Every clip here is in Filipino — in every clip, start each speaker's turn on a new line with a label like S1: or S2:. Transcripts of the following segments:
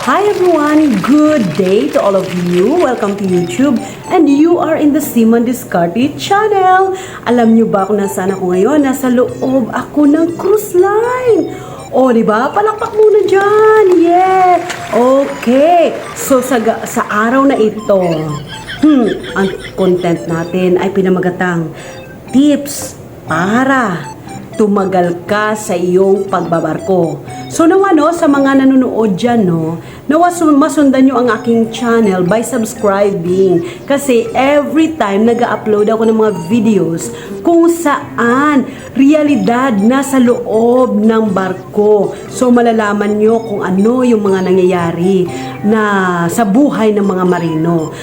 S1: Hi everyone, good day to all of you. Welcome to YouTube and you are in the Simon Discarte channel. Alam nyo ba kung nasaan ako ngayon? Nasa loob ako ng cruise line. O, diba? Palakpak muna dyan. Yeah. Okay. So, sa araw na ito, ang content natin ay pinamagatang tips para tumagal ka sa iyong pagbabarko. So nawa sa mga nanonood dyan, nawa masundan nyo ang aking channel by subscribing. Kasi every time nag-upload ako ng mga videos kung saan realidad nasa loob ng barko. So malalaman nyo kung ano yung mga nangyayari na sa buhay ng mga marino.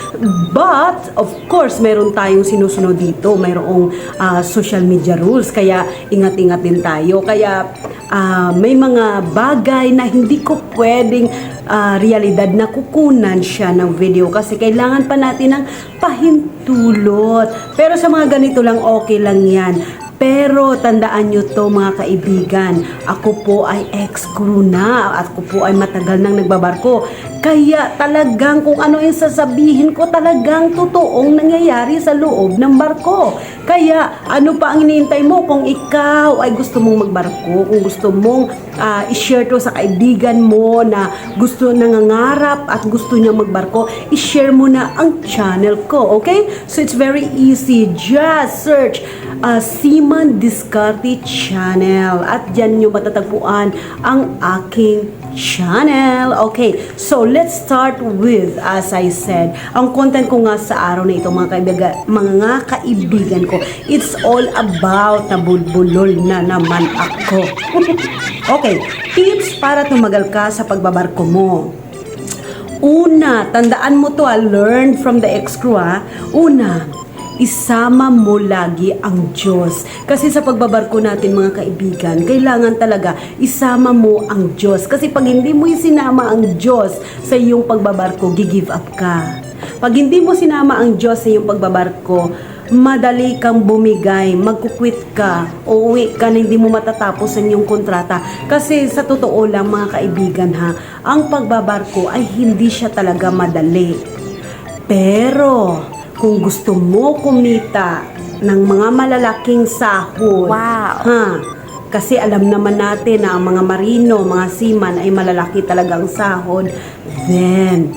S1: But, of course, meron tayong sinusunod dito. Mayroong social media rules. Kaya ingat-ingat din tayo. Kaya may mga bagay na hindi ko pwedeng realidad na kukunan siya ng video kasi kailangan pa natin ng pahintulot. Pero sa mga ganito lang, okay lang yan. Pero tandaan nyo to mga kaibigan, ako po ay ex-crew na at ako po ay matagal nang nagbabarko. Kaya talagang kung ano yung sasabihin ko talagang totoong nangyayari sa loob ng barko. Kaya ano pa ang hinihintay mo kung ikaw ay gusto mong magbarko, kung gusto mong i-share to sa kaibigan mo na gusto nangangarap at gusto niya magbarko, i-share mo na ang channel ko, okay? So it's very easy. Just search Simon Discarte channel at dyan nyo matatagpuan ang aking channel. Okay, so let's start with, as I said, ang content ko nga sa araw na ito mga kaibigan ko, it's all about nabulbulol na naman ako. Okay, tips para tumagal ka sa pagbabarko mo. Una, tandaan mo to, learn from the ex-crew. Una, isama mo lagi ang Diyos. Kasi sa pagbabarko natin mga kaibigan, kailangan talaga isama mo ang Diyos. Kasi pag hindi mo isinama ang Diyos sa iyong pagbabarko, gigive up ka. Pag hindi mo sinama ang Diyos sa iyong pagbabarko, madali kang bumigay, magkukwit ka, uuwi ka na hindi mo matatapos ang iyong kontrata. Kasi sa totoo lang mga kaibigan ang pagbabarko ay hindi siya talaga madali. Pero kung gusto mo kumita ng mga malalaking sahod, kasi alam naman natin na ang mga marino, mga seaman ay malalaki talagang sahod, then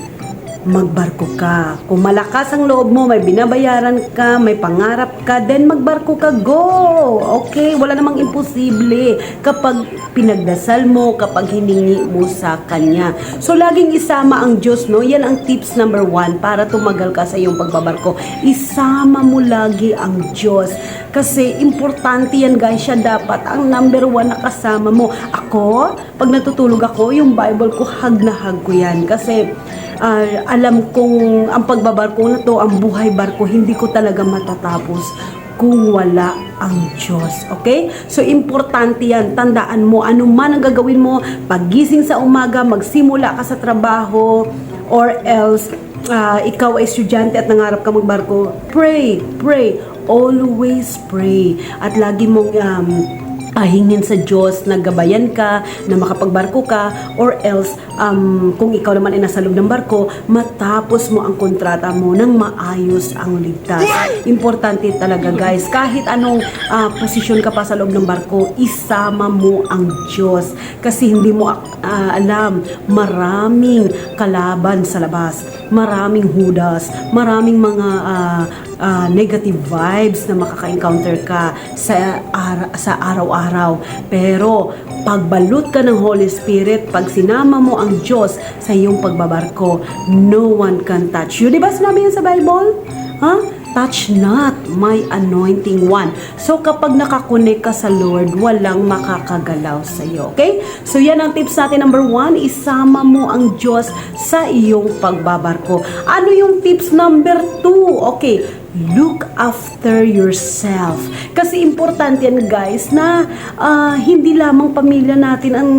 S1: magbarko ka. Kung malakas ang loob mo, may binabayaran ka, may pangarap ka, then magbarko ka, go! Okay? Wala namang imposible kapag pinagdasal mo, kapag hiningi mo sa Kanya. So, laging isama ang Diyos, Yan ang tips number 1 para tumagal ka sa iyong pagbabarko. Isama mo lagi ang Diyos. Kasi, importante yan, guys. Siya dapat ang number 1 na kasama mo. Ako, pag natutulog ako, yung Bible ko, hag na hag ko yan. Kasi, alam kong ang pagbabarko na to, ang buhay barko, hindi ko talaga matatapos kung wala ang Diyos. Okay? So, importante yan. Tandaan mo, ano man ang gagawin mo, pagising sa umaga, magsimula ka sa trabaho, or else, ikaw ay estudyante at nangarap ka magbarko, pray, always pray. At lagi mong hingin sa Diyos na gabayan ka, na makapagbarko ka, or else, kung ikaw naman ay nasa loob ng barko, matapos mo ang kontrata mo nang maayos ang ligtas. Importante talaga guys, kahit anong posisyon ka pa sa loob ng barko, isama mo ang Diyos. Kasi hindi mo alam, maraming kalaban sa labas, maraming hudas, maraming mga negative vibes na makaka-encounter ka sa araw-araw. Pero pagbalot ka ng Holy Spirit, pag sinama mo ang Diyos sa iyong pagbabarko, no one can touch you. Diba sinabi yan sa Bible? Touch not my anointing one. So, kapag nakakonek ka sa Lord, walang makakagalaw sa iyo. Okay? So, yan ang tips natin. Number 1, isama mo ang Diyos sa iyong pagbabarko. Ano yung tips number 2? Okay, look after yourself. Kasi importante yan guys na hindi lamang pamilya natin ang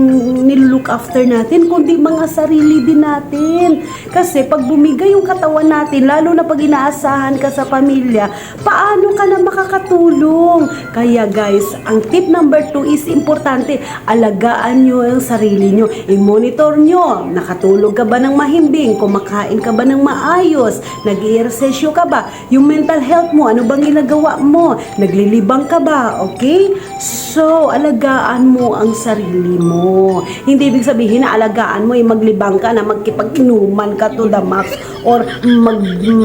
S1: nilook after natin, kundi mga sarili din natin. Kasi pag bumigay yung katawan natin, lalo na pag inaasahan ka sa pamilya, paano ka na makakatulong? Kaya guys, ang tip number 2 is importante, alagaan nyo ang sarili nyo. I-monitor nyo, nakatulog ka ba ng mahimbing, kumakain ka ba ng maayos, nag-i-ersesyo ka ba, yung mental health mo, ano bang ginagawa mo, naglilibang ka ba, okay? So, alagaan mo ang sarili mo. Hindi ibig sabihin na alagaan mo, maglibang ka na magkipag-inuman ka to the max or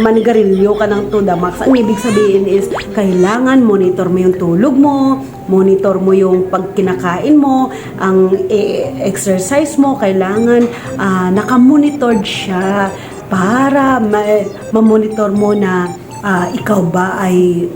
S1: manigarilyo ka ng to the max. Ang ibig sabihin is, kailangan monitor mo yung tulog mo, monitor mo yung pagkinakain mo, ang exercise mo, kailangan nakamonitored siya para ma-monitor mo na ikaw ba ay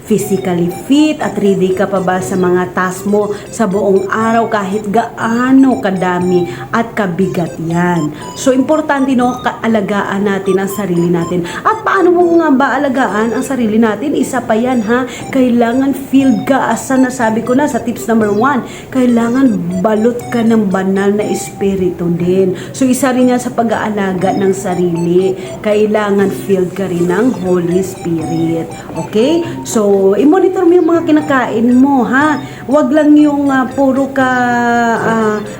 S1: physically fit at ready ka pa ba sa mga task mo sa buong araw kahit gaano kadami at kabigat yan. So, importante no, alagaan natin ang sarili natin. At paano mo nga ba alagaan ang sarili natin? Isa pa yan ha, kailangan filled ka as nasabi ko na sa tips number 1, kailangan balot ka ng banal na espiritu din. So, isa rin yan sa pag-aalaga ng sarili, kailangan filled ka rin ng Holy Spirit. Okay? So, i-monitor mo yung mga kinakain mo, ha? Huwag lang yung puro ka,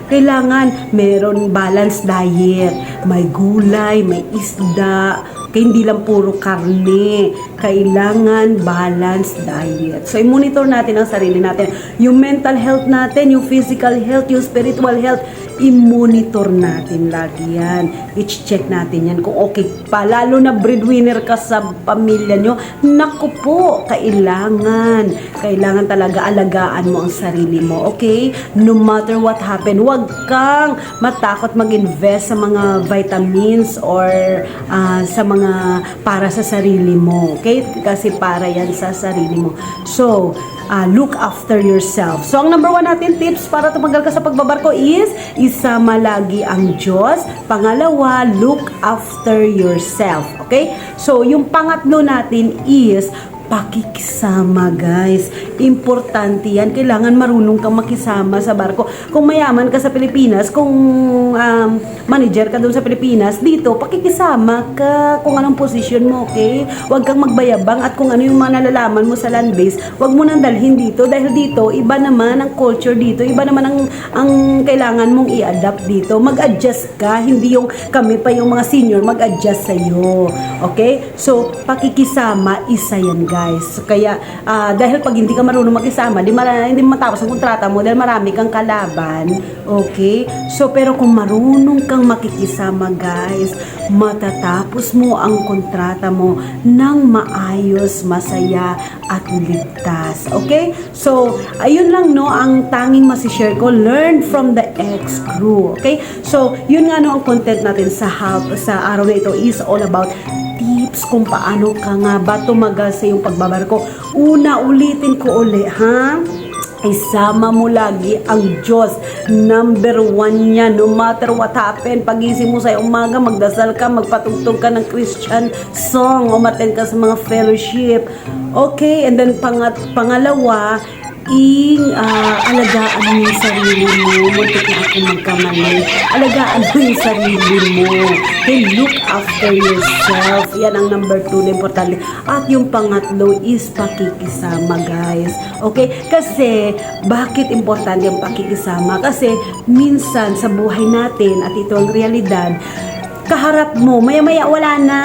S1: kailangan meron balanced diet. May gulay, may isda, kaya hindi lang puro karne. Kailangan balanced diet. So, i-monitor natin ang sarili natin. Yung mental health natin, yung physical health, yung spiritual health, i-monitor natin lagi yan. I-check natin yan kung okay pa. Lalo na breadwinner ka sa pamilya nyo, naku po, kailangan talaga alagaan mo ang sarili mo, okay? No matter what happen, huwag kang matakot mag-invest sa mga vitamins or sa mga para sa sarili mo, okay? Kasi para yan sa sarili mo. So, look after yourself. So, ang number 1 natin tips para tumagal ka sa pagbabarko is isama lagi ang Diyos. Pangalawa, look after yourself. Okay? So, yung pangatlo natin is pakikisama, guys. Importante yan. Kailangan marunong kang makisama sa barko. Kung mayaman ka sa Pilipinas, kung manager ka doon sa Pilipinas, dito, pakikisama ka kung anong position mo, okay? Huwag kang magbayabang at kung ano yung mga nalalaman mo sa land base, huwag mo nang dalhin dito dahil dito, iba naman ang culture dito, iba naman ang kailangan mong i-adapt dito. Mag-adjust ka, hindi yung kami pa yung mga senior mag-adjust sa'yo. Okay? So, pakikisama, isa yan, guys. Kaya, dahil pag hindi ka marunong makisama, hindi matapos ang kontrata mo dahil marami kang kalaban. Okay? So, pero kung marunong kang makikisama, guys, matatapos mo ang kontrata mo ng maayos, masaya, at ligtas. Okay? So, ayun lang, no, ang tanging masishare ko, learn from the ex-crew. Okay? So, yun nga, no, ang content natin sa araw na ito is all about tips kung paano ka nga ba tumagal sa iyong pagbabarko. Ulitin ko uli, ha? Isama mo lagi ang Diyos. Number 1 yan. No matter what happen, pagising mo sa umaga, magdasal ka, magpatugtog ka ng Christian song, umattend ka sa mga fellowship. Okay, and then pangalawa, alagaan mo yung sarili mo. Muntik na ako magkamali. Alagaan mo yung sarili mo. Okay, look after yourself. Yan ang number 2 na importante. At yung pangatlo is pakikisama, guys. Okay? Kasi, bakit importante yung pakikisama? Kasi, minsan sa buhay natin, at ito ang realidad, kaharap mo, maya-maya wala na,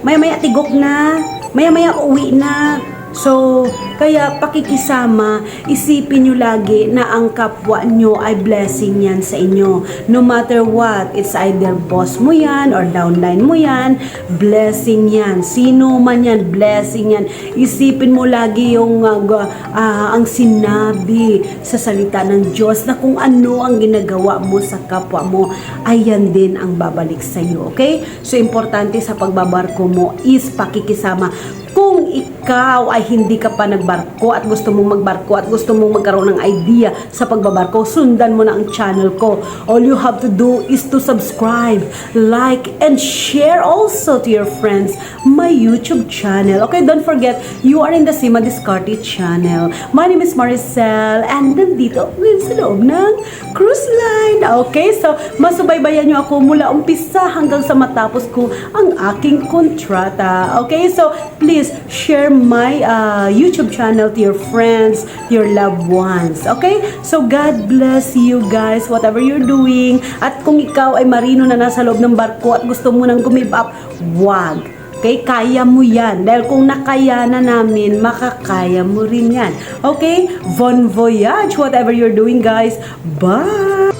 S1: maya-maya tigok na, maya-maya uwi na. So, kaya pakikisama, isipin nyo lagi na ang kapwa nyo ay blessing yan sa inyo. No matter what, it's either boss mo yan or downline mo yan, blessing yan. Sino man yan, blessing yan. Isipin mo lagi yung ang sinabi sa salita ng Diyos na kung ano ang ginagawa mo sa kapwa mo, ayan din ang babalik sa iyo. Okay? So, importante sa pagbabarko mo is pakikisama. Kung Kung ikaw ay hindi ka pa nagbarko at gusto mong magbarko at gusto mong magkaroon ng idea sa pagbabarko, sundan mo na ang channel ko. All you have to do is to subscribe, like, and share also to your friends my YouTube channel. Okay, don't forget, you are in the Sima Discarte channel. My name is Maricel and nandito ako sa loob ng cruise line. Okay, so masubaybayan nyo ako mula umpisa hanggang sa matapos ko ang aking kontrata. Okay, so please share my YouTube channel to your friends, your loved ones. Okay? So God bless you guys, whatever you're doing. At kung ikaw ay marino na nasa loob ng barko at gusto mo nang give up, wag. Okay? Kaya mo yan. Dahil kung nakaya na namin, makakaya mo rin yan. Okay? Bon voyage, whatever you're doing guys. Bye!